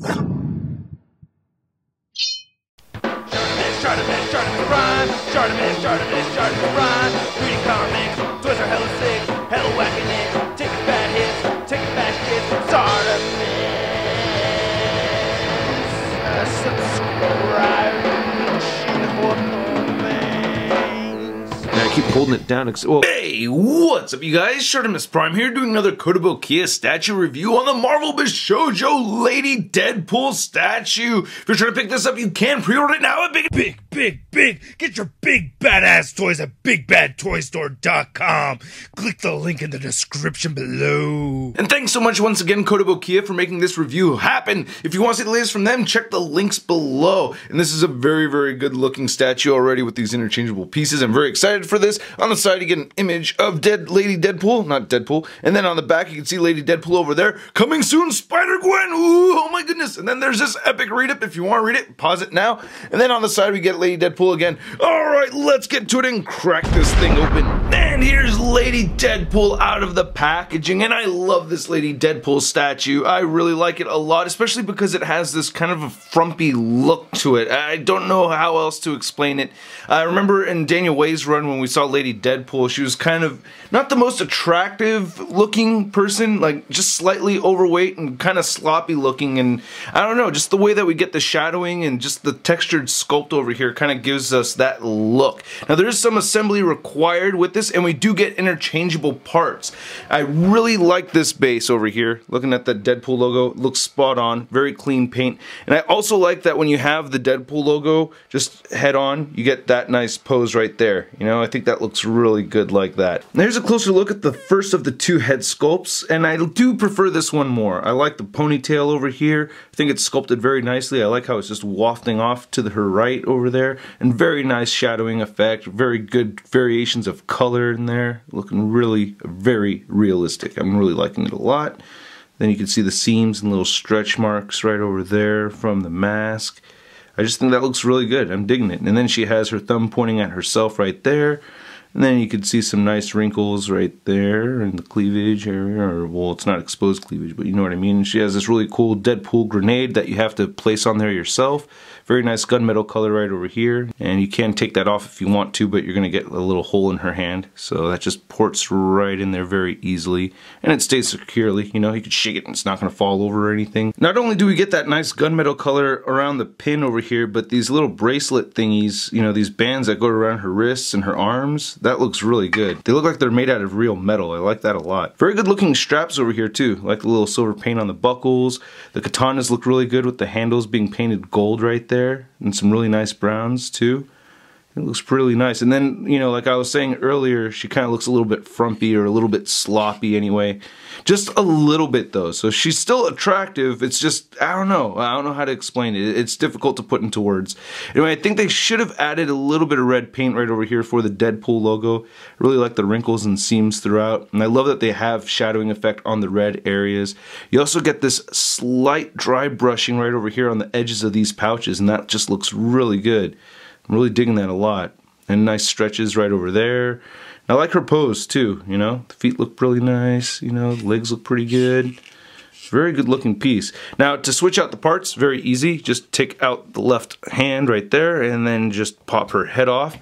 Chardonnay Prime, Chardonnay Prime, 3D comics, toys are hella sick, hella wacky nicks, taking bad hits, taking bad shits, I keep holding it down. Hey, what's up, you guys? Shartimus Prime here, doing another Kotobukiya statue review on the Marvel Bishoujo Lady Deadpool statue. If you're trying to pick this up, you can pre-order it now at Big. Get your big badass toys at BigBadToyStore.com. Click the link in the description below. And thanks so much once again, Kotobukiya, for making this review happen. If you want to see the latest from them, check the links below. And this is a very good looking statue already with these interchangeable pieces. I'm very excited for this. On the side, you get an image of Lady Deadpool, not Deadpool. And then on the back, you can see Lady Deadpool over there. Coming soon, Spider-Gwen. Ooh, oh my goodness. And then there's this epic read-up. If you want to read it, pause it now. And then on the side, we get Lady Deadpool again. Alright, let's get to it and crack this thing open. And here's Lady Deadpool out of the packaging. And I love this Lady Deadpool statue. I really like it a lot, especially because it has this kind of a frumpy look to it. I don't know how else to explain it. I remember in Daniel Way's run when we saw Lady Deadpool, she was kind of not the most attractive looking person, like just slightly overweight and kind of sloppy looking, and I don't know, just the way that we get the shadowing and just the textured sculpt over here kind of gives us that look. Now there is some assembly required with this, and we do get interchangeable parts. I really like this base over here. Looking at the Deadpool logo, it looks spot on, very clean paint. And I also like that when you have the Deadpool logo just head on, you get that nice pose right there. You know, I think that looks really good like that. Now here's a closer look at the first of the two head sculpts, and I do prefer this one more. I like the ponytail over here. I think it's sculpted very nicely. I like how it's just wafting off to her right over there, and very nice shadowing effect, very good variations of color in there, looking really very realistic. I'm really liking it a lot. Then you can see the seams and little stretch marks right over there from the mask. I just think that looks really good. I'm digging it. And then she has her thumb pointing at herself right there. And then you can see some nice wrinkles right there in the cleavage area, or well, it's not exposed cleavage, but you know what I mean. She has this really cool Deadpool grenade that you have to place on there yourself. Very nice gunmetal color right over here, and you can take that off if you want to, but you're going to get a little hole in her hand, so that just ports right in there very easily, and it stays securely. You know, you can shake it and it's not going to fall over or anything. Not only do we get that nice gunmetal color around the pin over here, but these little bracelet thingies, you know, these bands that go around her wrists and her arms, that looks really good. They look like they're made out of real metal. I like that a lot. Very good looking straps over here too. I like the little silver paint on the buckles. The katanas look really good with the handles being painted gold right there, and some really nice browns too. It looks really nice. And then, you know, like I was saying earlier, she kind of looks a little bit frumpy or a little bit sloppy anyway. Just a little bit though. So she's still attractive. It's just, I don't know how to explain it. It's difficult to put into words. Anyway, I think they should have added a little bit of red paint right over here for the Deadpool logo. I really like the wrinkles and seams throughout. And I love that they have shadowing effect on the red areas. You also get this slight dry brushing right over here on the edges of these pouches, and that just looks really good. I'm really digging that a lot. And nice stretches right over there. I like her pose too, you know. The feet look really nice, you know, the legs look pretty good. Very good looking piece. Now to switch out the parts, very easy. Just take out the left hand right there and then just pop her head off.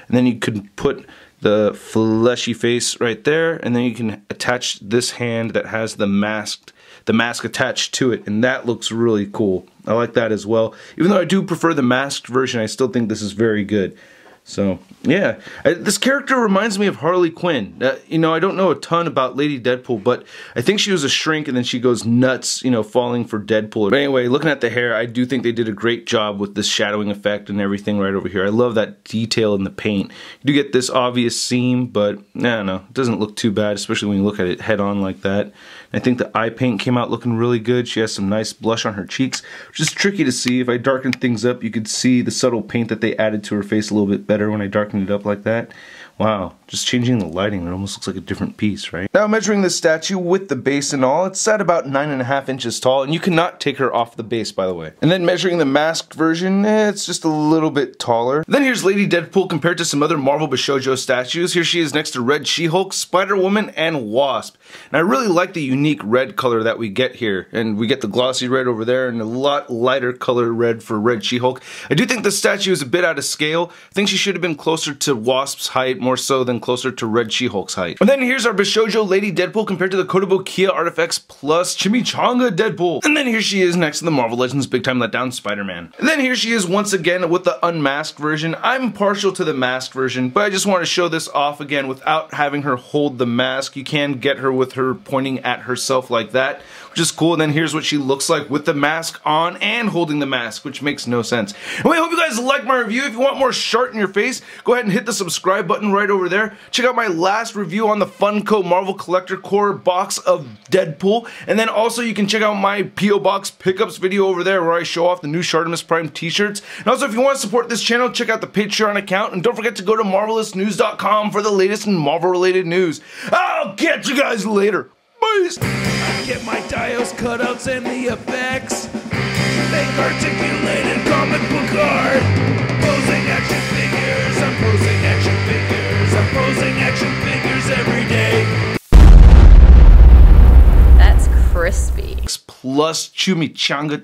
And then you can put the fleshy face right there, and then you can attach this hand that has the mask attached to it, and that looks really cool. I like that as well. Even though I do prefer the masked version, I still think this is very good. So, yeah. This character reminds me of Harley Quinn. You know, I don't know a ton about Lady Deadpool, but I think she was a shrink and then she goes nuts, you know, falling for Deadpool. But anyway, looking at the hair, I do think they did a great job with this shadowing effect and everything right over here. I love that detail in the paint. You do get this obvious seam, but I don't know, it doesn't look too bad, especially when you look at it head on like that. I think the eye paint came out looking really good. She has some nice blush on her cheeks, which is tricky to see. If I darken things up, you could see the subtle paint that they added to her face a little bit better when I darkened it up like that. Wow, just changing the lighting, it almost looks like a different piece, right? Now measuring the statue with the base and all, it's at about 9.5 inches tall, and you cannot take her off the base, by the way. And then measuring the masked version, it's just a little bit taller. Then here's Lady Deadpool compared to some other Marvel Bishojo statues. Here she is next to Red She-Hulk, Spider-Woman, and Wasp. And I really like the unique red color that we get here. And we get the glossy red over there and a lot lighter color red for Red She-Hulk. I do think the statue is a bit out of scale. I think she should have been closer to Wasp's height, more so than closer to Red She-Hulk's height. And then here's our Bishojo Lady Deadpool compared to the Kotobukiya Artifacts Plus Chimichanga Deadpool. And then here she is next to the Marvel Legends Big Time Letdown Spider-Man. And then here she is once again with the unmasked version. I'm partial to the masked version, but I just want to show this off again without having her hold the mask. You can get her with her pointing at herself like that, which is cool. And then here's what she looks like with the mask on and holding the mask, which makes no sense. Anyway, I hope you guys liked my review. If you want more Shart in your face, go ahead and hit the subscribe button right over there. Check out my last review on the Funko Marvel Collector Core box of Deadpool. And then also you can check out my P.O. Box pickups video over there where I show off the new Shartimus Prime t-shirts. And also if you want to support this channel, check out the Patreon account. And don't forget to go to MarvelousNews.com for the latest in Marvel related news. I'll catch you guys later. Bye! I get my Dios cutouts and the effects. Make articulated comic book art. Posing action figures. I'm posing action figures. I'm posing action figures every day. That's crispy. Plus Chimichanga,